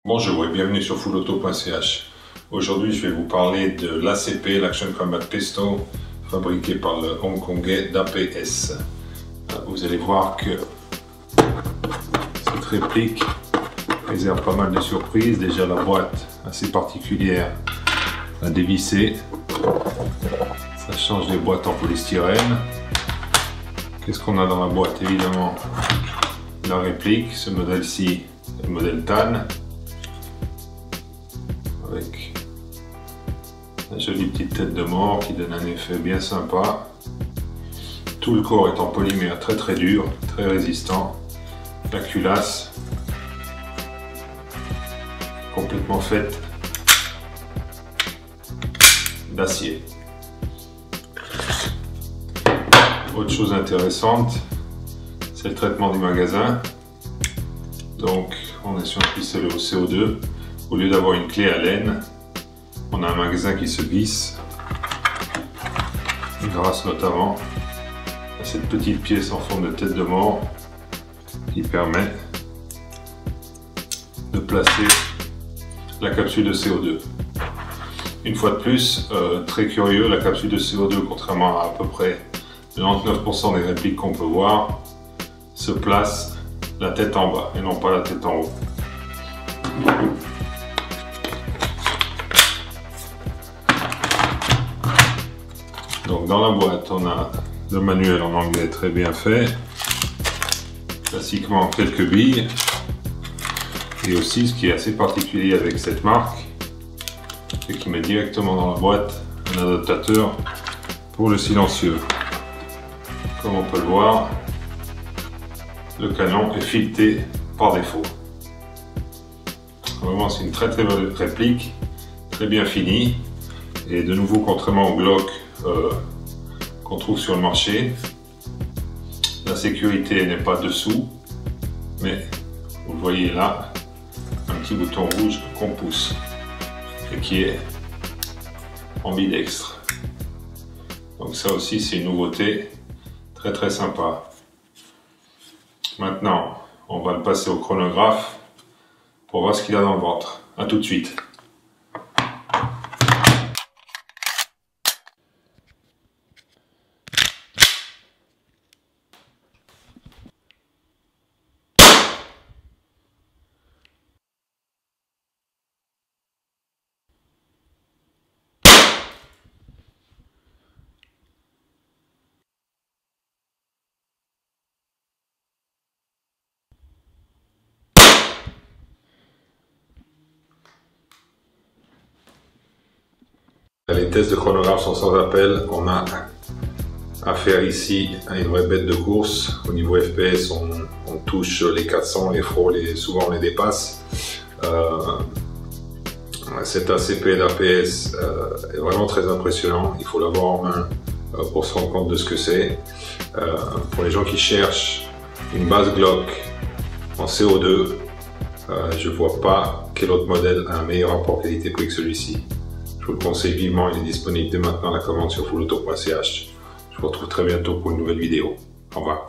Bonjour et bienvenue sur fullauto.ch. Aujourd'hui, je vais vous parler de l'ACP, l'Action Combat Pistol, fabriqué par le hongkongais d'APS. Vous allez voir que cette réplique réserve pas mal de surprises. Déjà la boîte assez particulière à dévisser. Ça change des boîtes en polystyrène. Qu'est-ce qu'on a dans la boîte? Évidemment, la réplique, ce modèle-ci, le modèle TAN, avec une jolie petite tête de mort qui donne un effet bien sympa. Tout le corps est en polymère très dur, très résistant. La culasse complètement faite d'acier. Autre chose intéressante, c'est le traitement du magasin. Donc on est sur un pistolet au CO2. Au lieu d'avoir une clé à laine, on a un magasin qui se visse grâce notamment à cette petite pièce en forme de tête de mort qui permet de placer la capsule de CO2. Une fois de plus, très curieux, la capsule de CO2, contrairement à peu près 99% des répliques qu'on peut voir, se place la tête en bas et non pas la tête en haut. Donc dans la boîte, on a le manuel en anglais très bien fait, classiquement quelques billes, et aussi ce qui est assez particulier avec cette marque, c'est qu'il met directement dans la boîte un adaptateur pour le silencieux. Comme on peut le voir, le canon est fileté par défaut. Vraiment, c'est une très belle réplique, très bien finie, et de nouveau, contrairement au Glock qu'on trouve sur le marché, la sécurité n'est pas dessous, mais vous le voyez là, un petit bouton rouge qu'on pousse et qui est ambidextre. Donc ça aussi, c'est une nouveauté très sympa. Maintenant, on va le passer au chronographe pour voir ce qu'il a dans le ventre. A tout de suite. Les tests de chronographe sont sans appel. On a affaire ici à une vraie bête de course. Au niveau FPS, on touche les 400, les frôle et souvent on les dépasse. Cet ACP d'APS est vraiment très impressionnant. Il faut l'avoir en main pour se rendre compte de ce que c'est. Pour les gens qui cherchent une base Glock en CO2, je ne vois pas quel autre modèle a un meilleur rapport qualité-prix que celui-ci. Je vous le conseille vivement, il est disponible dès maintenant à la commande sur fullauto.ch. Je vous retrouve très bientôt pour une nouvelle vidéo. Au revoir.